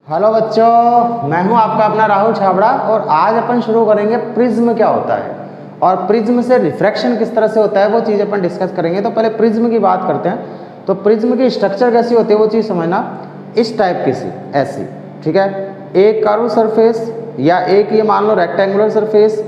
Hello बच्चों, मैं हूं आपका अपना राहुल छाबड़ा और आज अपन शुरू करेंगे प्रिज्म क्या होता है और प्रिज्म से रिफ्रैक्शन किस तरह से होता है वो चीज़ अपन डिस्कस करेंगे। तो पहले प्रिज्म की बात करते हैं। तो प्रिज्म की स्ट्रक्चर कैसी होती है वो चीज़ समझना। इस टाइप की सी ऐसी, ठीक है। एक कर्व सरफेस या एक ये मान लो रेक्टेंगुलर सरफेस,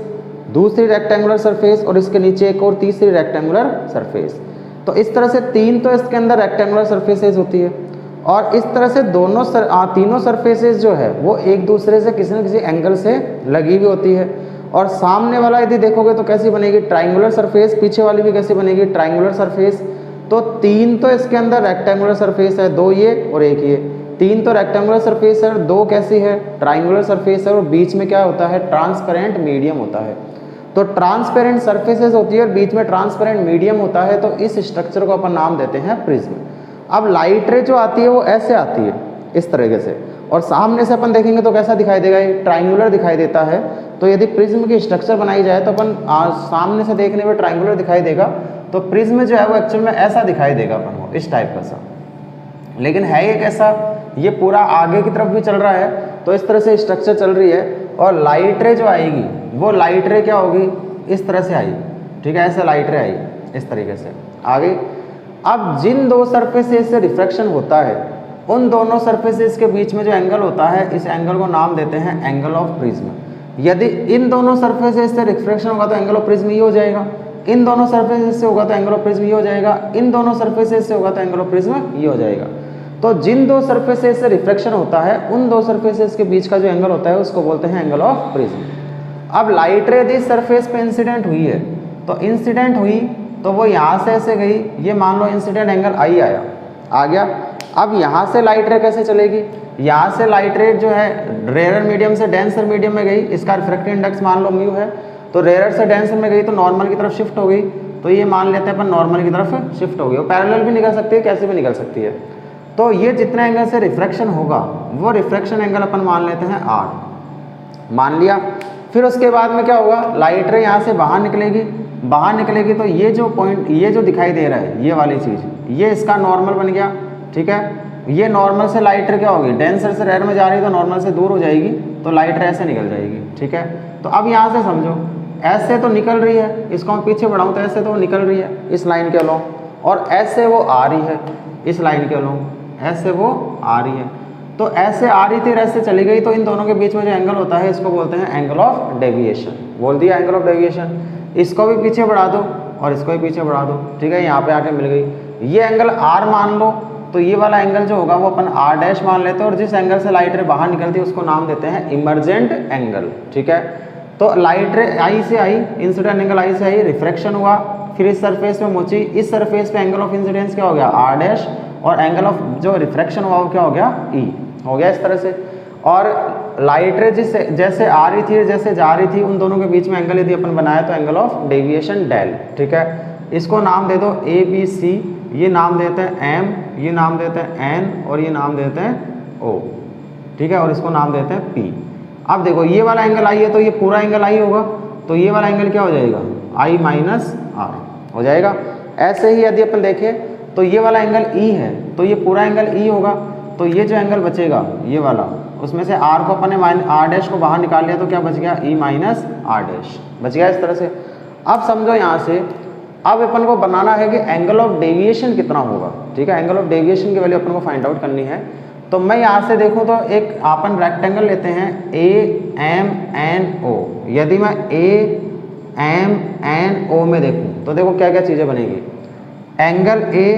दूसरी रेक्टेंगुलर सरफेस और इसके नीचे एक और तीसरी रेक्टेंगुलर सरफेस। तो इस तरह से तीन तो इसके अंदर रेक्टेंगुलर सरफेसेज होती है और इस तरह से तीनों सरफेसेस जो है वो एक दूसरे से किसी न किसी एंगल से लगी हुई होती है। और सामने वाला यदि देखोगे तो कैसी बनेगी, ट्राइंगुलर सरफेस, पीछे वाली भी कैसी बनेगी, ट्राइंगुलर सरफेस। तो तीन तो इसके अंदर रेक्टेंगुलर सरफेस है, दो ये और एक ये। तीन तो रेक्टेंगुलर सरफेस है और दो कैसी है, ट्राइंगुलर सरफेस है और बीच में क्या होता है, ट्रांसपेरेंट मीडियम होता है। तो ट्रांसपेरेंट सरफेसेस होती है और बीच में ट्रांसपेरेंट मीडियम होता है। तो इस स्ट्रक्चर को अपन नाम देते हैं प्रिज्म। अब लाइट रे जो आती है वो ऐसे आती है इस तरीके से, और सामने से अपन देखेंगे तो कैसा दिखाई देगा, ये ट्राइंगुलर दिखाई देता है। तो यदि प्रिज्म की स्ट्रक्चर बनाई जाए तो अपन सामने से देखने में ट्राइंगुलर दिखाई देगा, तो प्रिज्म जो है वो एक्चुअल में ऐसा दिखाई देगा अपन को, इस टाइप का सा। लेकिन है ये कैसा, ये पूरा आगे की तरफ भी चल रहा है, तो इस तरह से स्ट्रक्चर चल रही है। और लाइट रे जो आएगी वो लाइट रे क्या होगी, इस तरह से आएगी, ठीक है। ऐसे लाइट रे आई इस तरीके से आगे। अब जिन दो सरफेसेस से रिफ्रैक्शन होता है उन दोनों सरफेसेस के बीच में जो एंगल होता है, इस एंगल को नाम देते हैं एंगल ऑफ प्रिज्म। यदि इन दोनों सरफेसेस से रिफ्रैक्शन होगा तो एंगल ऑफ प्रिज्म ये हो जाएगा, इन दोनों सरफेसेस से होगा तो एंगल ऑफ प्रिज्म ये हो जाएगा, इन दोनों सरफेसेस से होगा तो एंगल ऑफ प्रिज्म ये हो जाएगा। तो जिन दो सरफेसेस से रिफ्रैक्शन होता है उन दो सरफेसेस के बीच का जो एंगल होता है उसको बोलते हैं एंगल ऑफ प्रिज्म। अब लाइट रे यदि सरफेस पे इंसिडेंट हुई है तो इंसिडेंट हुई तो वो यहाँ से ऐसे गई, ये मान लो इंसिडेंट एंगल आई आया आ गया। अब यहाँ से लाइट रे कैसे चलेगी, यहाँ से लाइट रे जो है रेयर मीडियम से डेंसर मीडियम में गई, इसका रिफ्रैक्टिव इंडेक्स मान लो म्यू है। तो रेयर से डेंसर में गई तो नॉर्मल की तरफ शिफ्ट हो गई, तो ये मान लेते हैं अपन नॉर्मल की तरफ शिफ्ट हो गई। वो पैरेलल भी निकल सकती है, कैसे भी निकल सकती है। तो ये जितने एंगल से रिफ्रैक्शन होगा वो रिफ्रैक्शन एंगल अपन मान लेते हैं 8 मान लिया। फिर उसके बाद में क्या होगा, लाइट रे यहाँ से बाहर निकलेगी तो ये जो पॉइंट, ये जो दिखाई दे रहा है ये वाली चीज़, ये इसका नॉर्मल बन गया, ठीक है। ये नॉर्मल से लाइट रे क्या होगी, डेंसर से रेयर में जा रही है तो नॉर्मल से दूर हो जाएगी, तो लाइट रे ऐसे निकल जाएगी, ठीक है। तो अब यहाँ से समझो, ऐसे तो निकल रही है, इसको मैं पीछे बढ़ाऊँ तो ऐसे तो वो निकल रही है इस लाइन के अलोंग, और ऐसे वो आ रही है इस लाइन के अलोंग, ऐसे वो आ रही है। तो ऐसे आ रही थी और ऐसे चली गई, तो इन दोनों के बीच में जो एंगल होता है इसको बोलते हैं एंगल ऑफ डेविएशन। बोल दिया एंगल ऑफ डेविएशन। इसको भी पीछे बढ़ा दो और इसको भी पीछे बढ़ा दो, ठीक है। यहाँ पे आके मिल गई। ये एंगल आर मान लो, तो ये वाला एंगल जो होगा वो अपन आर डैश मान लेते हैं, और जिस एंगल से लाइट रे बाहर निकलती है उसको नाम देते हैं इमरजेंट एंगल, ठीक है। तो लाइट रे आई से आई, इंसिडेंट एंगल आई से आई, रिफ्रैक्शन हुआ, फिर इस सरफेस पे पहुंची, इस सरफेस पे एंगल ऑफ इंसिडेंस क्या हो गया, आर डैश, और एंगल ऑफ जो रिफ्रैक्शन हुआ वो क्या हो गया, ई हो गया इस तरह से। और लाइट रे जैसे आ रही थी जैसे जा रही थी, उन दोनों के बीच में एंगल यदि अपन बनाया तो एंगल ऑफ डेविएशन डेल, ठीक है। इसको नाम दे दो ए बी सी, ये नाम देते हैं एम, ये नाम देते हैं एन, और ये नाम देते हैं ओ, ठीक है। और इसको नाम देते हैं पी। अब देखो ये वाला एंगल आई है तो ये पूरा एंगल आई होगा, तो ये वाला एंगल क्या हो जाएगा, आई माइनस आर हो जाएगा। ऐसे ही यदि अपन देखें तो ये वाला एंगल ई है तो ये पूरा एंगल ई होगा, तो ये जो एंगल बचेगा ये वाला, उसमें से आर को अपन ने आर डैश को बाहर निकाल लिया तो क्या बच गया, ई माइनस आर डैश बच गया इस तरह से। अब समझो यहाँ से अब अपन को बनाना है कि एंगल ऑफ डेविएशन कितना होगा, ठीक है। एंगल ऑफ डेविएशन की वैल्यू अपन को फाइंड आउट करनी है। तो मैं यहाँ से देखूँ तो एक अपन रेक्टेंगल लेते हैं ए एम एन ओ। यदि मैं ए एम एन ओ में देखूँ तो देखो क्या क्या चीज़ें बनेगी, angle A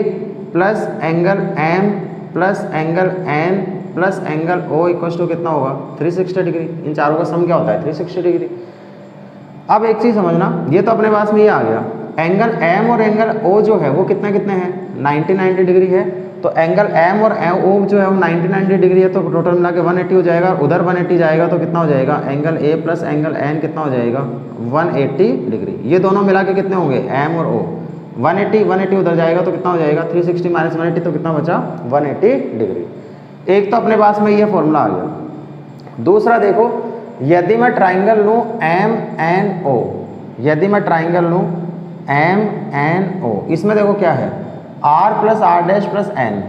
plus angle M plus angle N plus angle O equal to कितना होगा, 360 डिग्री। इन चारों का सम क्या होता है, 360 डिग्री। अब एक चीज़ समझना, ये तो अपने पास में ये आ गया, एंगल एम और एंगल ओ जो है वो कितने कितने हैं, 90 डिग्री है। तो एंगल एम और ओ जो है वो 90 डिग्री है, तो टोटल मिला के 180 हो जाएगा, और उधर 180 जाएगा तो कितना हो जाएगा, angle A plus angle N कितना हो जाएगा, 180 डिग्री। ये दोनों मिला के कितने होंगे, एम और ओ, 180 उधर जाएगा तो कितना हो जाएगा, 360 माइनस 180 तो कितना बचा, 180 डिग्री। एक तो अपने पास में ये फॉर्मूला आ गया। दूसरा देखो, यदि मैं ट्राइंगल लूँ एम एन ओ, यदि मैं ट्राइंगल लूँ एम एन ओ, इसमें देखो क्या है, R plus R dash plus N,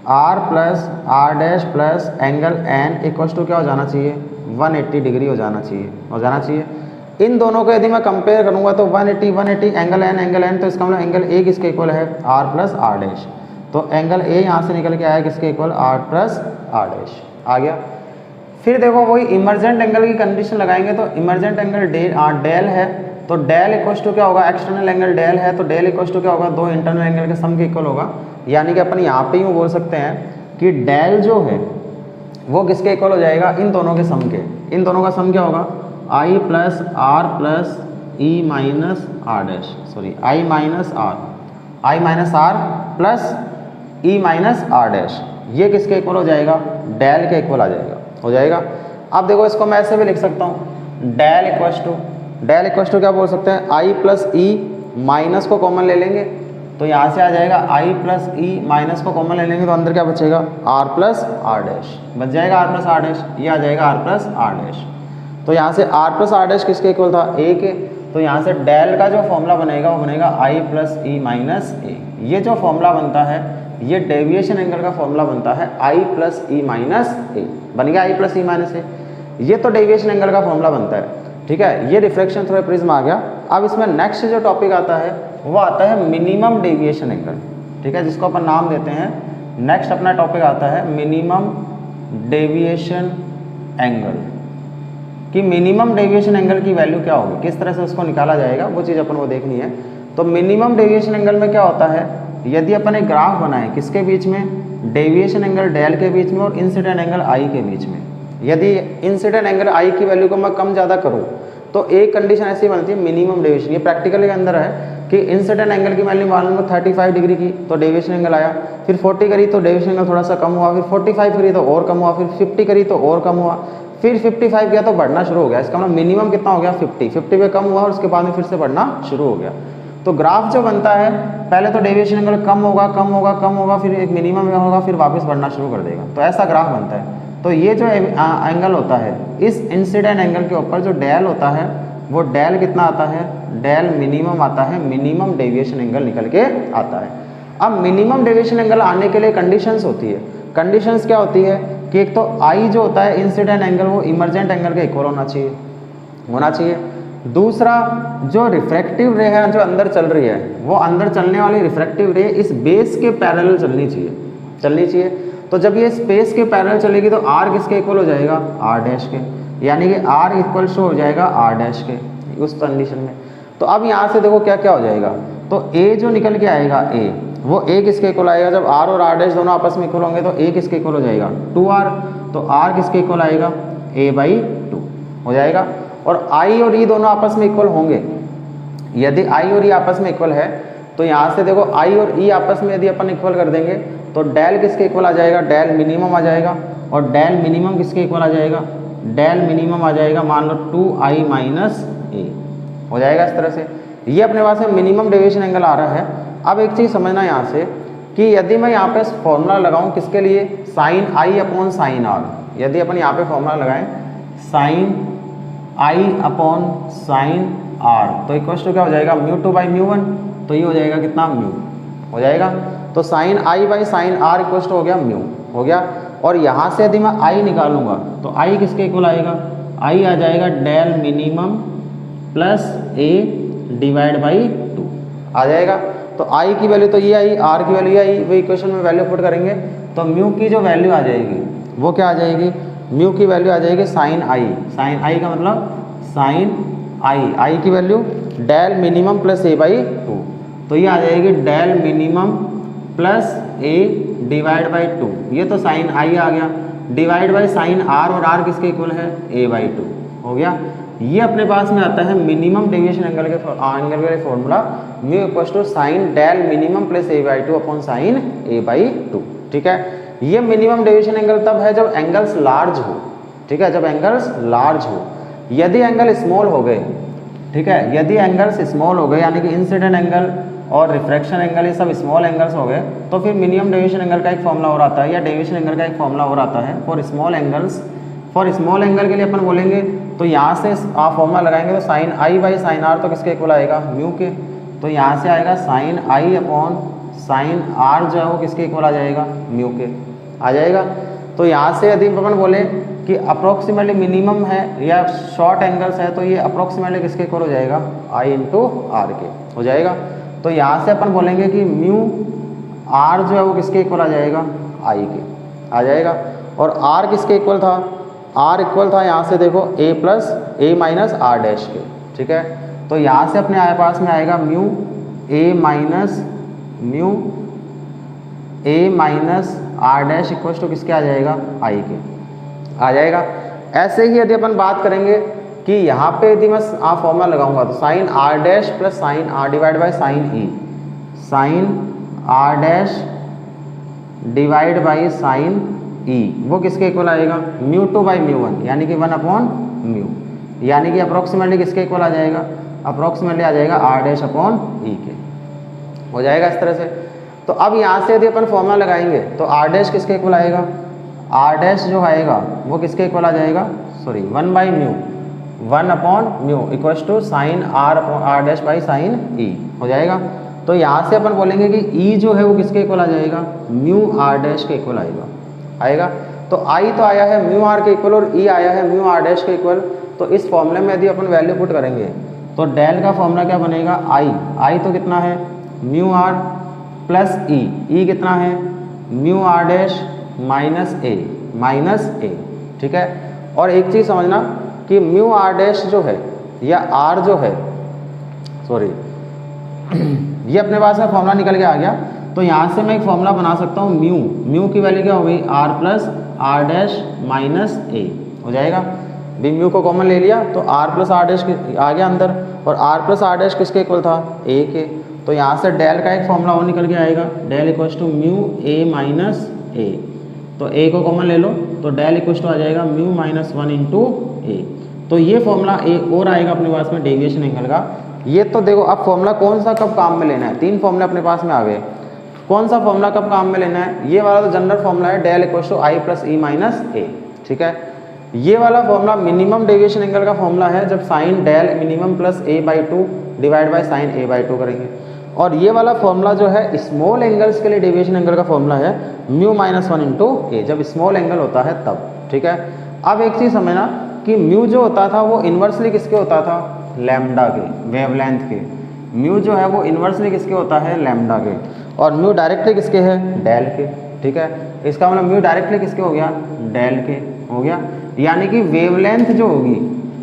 R plus R dash plus angle N equals to क्या हो जाना चाहिए, 180 डिग्री हो जाना चाहिए। इन दोनों को यदि मैं कंपेयर करूंगा तो 180 एंगल एन, तो इसका मतलब एंगल ए किसके इक्वल है, आर प्लस आर डैश। तो एंगल ए यहाँ से निकल के आया किसके equal, R plus R dash आ गया। फिर देखो वही इमरजेंट एंगल की कंडीशन लगाएंगे, तो इमरजेंट एंगल डेल है, तो डेल इक्वल्स टू क्या होगा, एक्सटर्नल एंगल डेल है तो डेल इक्वल्स टू क्या होगा, दो इंटरनल एंगल के सम के इक्वल होगा। यानी कि अपन यहाँ पे यूँ बोल सकते हैं कि डेल जो है वो किसके इक्वल हो जाएगा, इन दोनों के सम के। इन दोनों का सम क्या होगा, I plus R plus E minus are dash, sorry I minus R plus E minus are dash, ये किसके इक्वल हो जाएगा, डेल के इक्वल आ जाएगा, हो जाएगा। अब देखो इसको मैं ऐसे भी लिख सकता हूँ, डेल इक्वल्स टू क्या बोल सकते हैं, आई प्लस ई माइनस को कॉमन ले लेंगे तो यहाँ से आ जाएगा आई प्लस ई माइनस को कॉमन ले लेंगे तो अंदर क्या बचेगा, आर प्लस आर डैश बच जाएगा, आर प्लस आर डैश, ये आ जाएगा आर प्लस आर डैश। तो यहाँ से आर प्लस आर डैश किसके इक्वल था, ए के, तो यहाँ से डेल का जो फॉर्मूला बनेगा वो बनेगा आई प्लस ई माइनस ए। ये जो फॉर्मूला बनता है ये डेविएशन एंगल का फॉर्मूला बनता है आई प्लस ई माइनस ए, बन गया आई प्लस ई माइनस ए, ये तो डेविएशन एंगल का फॉर्मूला बनता है, ठीक है। ये रिफ्रैक्शन थ्रू प्रिज्म आ गया। अब इसमें नेक्स्ट जो टॉपिक आता है वो आता है मिनिमम डेविएशन एंगल, ठीक है, जिसको अपन नाम देते हैं, नेक्स्ट अपना टॉपिक आता है मिनिमम डेविएशन एंगल, कि मिनिमम डेविएशन एंगल की वैल्यू क्या होगी, किस तरह से उसको निकाला जाएगा, वो चीज़ अपन को देखनी है। तो मिनिमम डेविएशन एंगल में क्या होता है, यदि अपन एक ग्राफ बनाए किसके बीच में, डेविएशन एंगल डेल के बीच में और इंसिडेंट एंगल आई के बीच में, यदि इंसिडेंट एंगल आई की वैल्यू को मैं कम ज़्यादा करूँ तो एक कंडीशन ऐसी बनती है मिनिमम डेविएशन। ये प्रैक्टिकली के अंदर है कि इंसिडेंट एंगल की वैल्यू मान लो 35 डिग्री की तो डेविएशन एंगल आया, फिर 40 करी तो डेविएशन एंगल थोड़ा सा कम हुआ, फिर 45 करी तो और कम हुआ, फिर 50 करी तो और कम हुआ, फिर 55 किया तो बढ़ना शुरू हो गया। इसका मतलब मिनिमम कितना हो गया, 50 पे कम हुआ और उसके बाद में फिर से बढ़ना शुरू हो गया। तो ग्राफ जो बनता है पहले तो डेविएशन एंगल कम होगा, फिर एक मिनिमम होगा, फिर वापस बढ़ना शुरू कर देगा, तो ऐसा ग्राफ बनता है। तो ये जो एंगल होता है इस इंसिडेंट एंगल के ऊपर जो डेल होता है वो डेल कितना आता है, डेल मिनिमम आता है, मिनिमम डेविएशन एंगल निकल के आता है। अब मिनिमम डेविएशन एंगल आने के लिए कंडीशंस होती है। कंडीशंस क्या होती है कि एक तो आई जो होता है इंसिडेंट एंगल वो इमरजेंट एंगल के इक्वल होना चाहिए। दूसरा जो रिफ्रैक्टिव रे है जो अंदर चल रही है वो अंदर चलने वाली रिफ्रैक्टिव रे इस बेस के पैरेलल चलनी चाहिए। तो जब ये स्पेस के पैरेलल चलेगी तो आर किसके इक्वल हो जाएगा, आर डैश के, यानी कि आर इक्वल्स हो जाएगा आर डैश के उस कंडीशन में। तो अब यहाँ से देखो क्या क्या हो जाएगा, तो ए जो निकल के आएगा ए, वो ए किसके इक्वल आएगा, जब आर और आर डैश दोनों आपस में इक्वल होंगे तो ए किसके इक्वल हो जाएगा, 2r, तो आर किसके इक्वल आएगा, a/2 हो जाएगा। और आई और ई दोनों आपस में इक्वल होंगे, यदि आई और ई आपस में इक्वल है तो यहाँ से देखो आई और ई आपस में यदि अपन इक्वल कर देंगे तो डेल किसके इक्वल आ जाएगा, डेल मिनिमम आ जाएगा, और डेल मिनिमम किसके इक्वल आ जाएगा, डेल मिनिमम आ जाएगा मान लो 2i माइनस ए हो जाएगा इस तरह से। ये अपने पास में मिनिमम डेविएशन एंगल आ रहा है। अब एक चीज़ समझना यहाँ से कि यदि मैं यहाँ पे फॉर्मूला लगाऊँ किसके लिए, साइन आई अपॉन साइन आर, यदि अपन यहाँ पे फॉर्मूला लगाएं sine I upon sine are तो इक्वल्स टू क्या हो जाएगा, μ2/μ1, तो ये हो जाएगा कितना, म्यू हो जाएगा। तो sine I by sine R equals to हो गया म्यू हो गया। और यहाँ से यदि मैं आई निकालूंगा तो आई किसके इक्वल आएगा, आई आ जाएगा del minimum plus A divide by 2 आ जाएगा। तो आई की वैल्यू तो ये आई, आर की वैल्यू ये आई, वो इक्वेशन में वैल्यू पुट करेंगे तो म्यू की जो वैल्यू आ जाएगी वो क्या आ जाएगी, म्यू की वैल्यू आ जाएगी साइन आई का मतलब साइन आई की value del minimum plus a/2, तो ये आ जाएगी del minimum plus a divide by 2, ये तो साइन आई आ गया, डिवाइड बाई साइन आर, और आर किसके इक्वल है, a/2 हो गया। ये अपने पास में आता है मिनिमम डेविएशन एंगल के formula, mu equals to sine del minimum plus a/2 upon sine a/2, ठीक है। ये मिनिमम डेविएशन एंगल तब है जब एंगल्स लार्ज हो, ठीक है, जब एंगल्स लार्ज हो। यदि एंगल स्मॉल हो गए, ठीक है, यदि एंगल्स स्मॉल हो गए यानी कि इंसिडेंट एंगल और रिफ्रैक्शन एंगल ये सब स्मॉल एंगल्स हो गए तो फिर मिनिमम डेविएशन एंगल का एक फॉर्मूला और आता है, या डेविएशन एंगल का एक फॉर्मूला और आता है for small angles. For small angle के लिए अपन बोलेंगे तो यहाँ से आप फॉर्मूला लगाएंगे तो sine I by sine are तो किसके इक्वल आएगा, म्यू के, तो यहाँ से आएगा साइन आई अपॉन साइन आर जो है वो किसके इक्वल आ जाएगा, म्यू के आ जाएगा। तो यहाँ से यदि अपन बोले कि अप्रोक्सीमेटली मिनिमम है या शॉर्ट एंगल्स है तो ये अप्रोक्सीमेटली किसके इक्वल हो जाएगा, आई इंटू आर के हो जाएगा। तो यहाँ से अपन बोलेंगे कि म्यू आर जो है वो किसके इक्वल आ जाएगा, आई के आ जाएगा। और आर किसके इक्वल था, आर इक्वल था यहाँ से देखो A plus A minus are dash के, ठीक है। तो यहाँ से अपने पास में आएगा mu A minus are dash equal to किसके आ जाएगा, आई के आ जाएगा। ऐसे ही यदि अपन बात करेंगे कि यहाँ पे यदि मैं फॉर्मूला लगाऊंगा तो sine R dash plus sine R divide by sine R dash divide by sine E वो किसके इक्वल आएगा, mu two by mu one, यानी कि 1 अपॉन म्यू, यानी कि अप्रोक्सीमेटली किसके इक्वल आ जाएगा, अप्रोक्सीमेटली आ जाएगा आर डैश अपॉन ई के हो जाएगा इस तरह से। तो अब यहाँ से यदि अपन फॉर्मूला लगाएंगे तो आर डैश किसके इक्वल आएगा, आर डैश जो आएगा वो किसके इक्वल आ जाएगा, sorry 1 by mu 1 upon mu equals to sine R dash by sine E हो जाएगा। तो यहाँ से अपन बोलेंगे कि ई जो है वो किसके इक्वल आ जाएगा, म्यू आर डैश के इक्वल आएगा। तो आई तो आया है म्यू आर के इक्वल और ई आया है म्यू आर डैश के इक्वल। तो इस फॉर्मूले में यदि अपन वैल्यू पुट करेंगे तो डेल का फॉर्मूला क्या बनेगा, आई तो कितना है म्यू आर प्लस ई कितना है mu R dash minus A, ठीक है। और एक चीज़ समझना कि म्यू आर डैश जो है या आर जो है, सॉरी ये अपने पास में फॉर्मूला निकल के आ गया। तो यहाँ से मैं एक फॉर्मूला बना सकता हूँ म्यू की वैल्यू क्या हो गई, R plus R dash minus A हो जाएगा। भी म्यू को कॉमन ले लिया तो आर प्लस आर डैश आ गया अंदर, और आर प्लस आर डैश किसके इक्वल था, ए के। तो यहाँ से डेल का एक फॉर्मूला और निकल के आएगा, del equals to mu A minus A. तो ए को कॉमन ले लो तो डेल इक्वल्स टू आ जाएगा म्यू माइनस 1 इंटू ए। तो ये फॉर्मूला एक और आएगा अपने पास में डेविएशन एंगल का। ये तो देखो अब फॉर्मूला कौन सा कब काम में लेना है, 3 फॉर्मूले अपने पास में आ गए। कौन सा फॉर्मूला कब काम में लेना है, ये वाला तो जनरल फॉर्मूला है del equals to I plus E minus A, ठीक है। ये वाला फॉर्मूला मिनिमम डेविएशन एंगल का फॉर्मूला है जब sine del minimum plus A by 2 divide by sine A by 2 करेंगे। और ये वाला फॉर्मूला जो है स्मॉल एंगल्स के लिए डेविएशन एंगल का फॉर्मूला है म्यू माइनस 1 इंटू ए, जब स्मॉल एंगल होता है तब, ठीक है। अब एक चीज़ समझना कि म्यू जो होता था वो इन्वर्सली किसके होता था, लैम्डा के, वेवलेंथ के। म्यू जो है वो इन्वर्सली किसके होता है, लैम्डा के, और म्यू डायरेक्टली किसके है, डेल के, ठीक है। इसका मतलब म्यू डायरेक्टली किसके हो गया, डेल के हो गया। यानी कि वेवलेंथ जो होगी,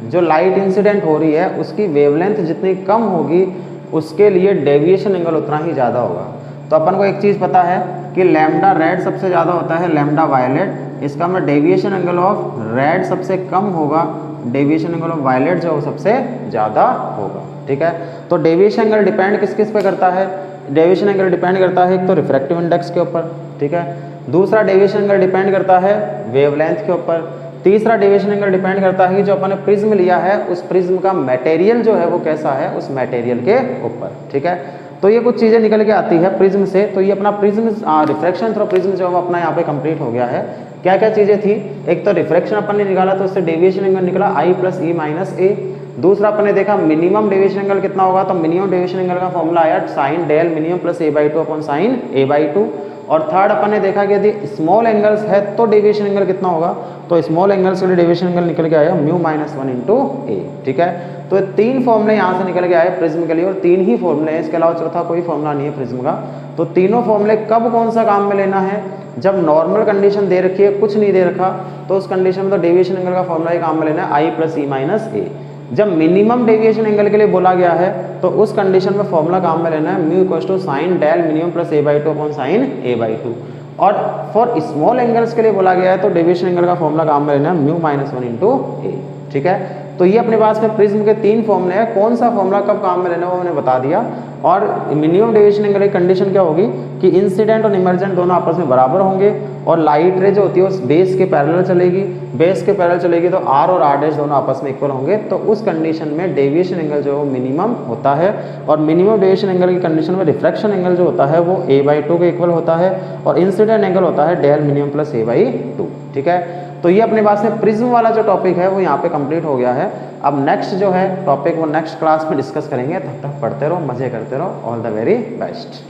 जो लाइट इंसिडेंट हो रही है उसकी वेवलेंथ जितनी कम होगी उसके लिए डेविएशन एंगल उतना ही ज़्यादा होगा। तो अपन को एक चीज़ पता है कि लैम्डा रेड सबसे ज़्यादा होता है, लैम्डा वायलेट। इसका मतलब डेविएशन एंगल ऑफ रेड सबसे कम होगा, डेविएशन एंगल ऑफ वायलेट जो सबसे ज़्यादा होगा, ठीक है। तो डेविएशन एंगल डिपेंड किस किस पे करता है, डेविएशन एंगल डिपेंड करता है एक तो रिफ्रैक्टिव इंडेक्स के ऊपर, ठीक है। दूसरा डेविएशन एंगल डिपेंड करता है वेवलेंथ के ऊपर। तीसरा डेविएशन एंगल डिपेंड करता है कि जो अपन ने प्रिज्म लिया है उस प्रिज्म का मटेरियल जो है वो कैसा है, उस मटेरियल के ऊपर, ठीक है। तो ये कुछ चीज़ें निकल के आती है प्रिज्म से। तो ये अपना प्रिज्म रिफ्रैक्शन थ्रू प्रिज्म जो है वो अपना यहाँ पे कंप्लीट हो गया है। क्या क्या चीज़ें थी, एक तो रिफ्रैक्शन अपन ने निकाला तो उससे डेविएशन एंगल निकला आई प्लस ई माइनस ए। दूसरा अपन ने देखा मिनिमम डेविएशन एंगल कितना होगा, तो मिनिमम डेविएशन एंगल का फॉर्मूला आया sine del minimum plus A by 2 upon sine A by 2। और थर्ड अपन ने देखा कि यदि स्मॉल एंगल्स है तो डेविएशन एंगल कितना होगा, तो स्मॉल एंगल्स के लिए डेविएशन एंगल निकल के आया म्यू माइनस 1 इंटू ए, ठीक है। तो 3 फॉर्मूले यहाँ से निकल के आए प्रिज्म के लिए, और 3 ही फॉर्मूले हैं, इसके अलावा चौथा कोई फॉर्मूला नहीं है प्रिज्म का। तो तीनों फॉर्मूले कब कौन सा काम में लेना है, जब नॉर्मल कंडीशन दे रखी है, कुछ नहीं दे रखा, तो उस कंडीशन में तो डेविएशन एंगल का फॉर्मूला ही काम में लेना है आई प्लस ई माइनस ए। जब मिनिमम डेविएशन एंगल के लिए बोला गया है तो उस कंडीशन में फॉर्मूला काम में लेना है mu equals to sine del minimum plus A by 2 upon sine A by 2। और फॉर स्मॉल एंगल्स के लिए बोला गया है तो डेविएशन एंगल का फॉर्मूला काम में लेना है म्यू माइनस 1 इंटू ए, ठीक है। तो ये अपने पास में प्रिज्म के 3 फॉर्मूले हैं, कौन सा फॉर्मूला कब काम में लेना है वो मैंने बता दिया। और मिनिमम डेविएशन एंगल की कंडीशन क्या होगी कि इंसिडेंट और इमर्जेंट दोनों आपस में बराबर होंगे, और लाइट रे जो होती है उस बेस के पैरेलल चलेगी, बेस के पैरेलल चलेगी तो आर और आर डैश दोनों आपस में इक्वल होंगे। तो उस कंडीशन में डेविएशन एंगल जो है वो मिनिमम होता है, और मिनिमम डेविएशन एंगल की कंडीशन में रिफ्रैक्शन एंगल जो होता है वो ए बाई 2 के इक्वल होता है, और इंसिडेंट एंगल होता है del minimum plus A by 2, ठीक है। तो ये अपने पास में प्रिज्म वाला जो टॉपिक है वो यहाँ पे कंप्लीट हो गया है। अब नेक्स्ट जो है टॉपिक वो नेक्स्ट क्लास में डिस्कस करेंगे, तब तक पढ़ते रहो, मजे करते रहो। All the very best.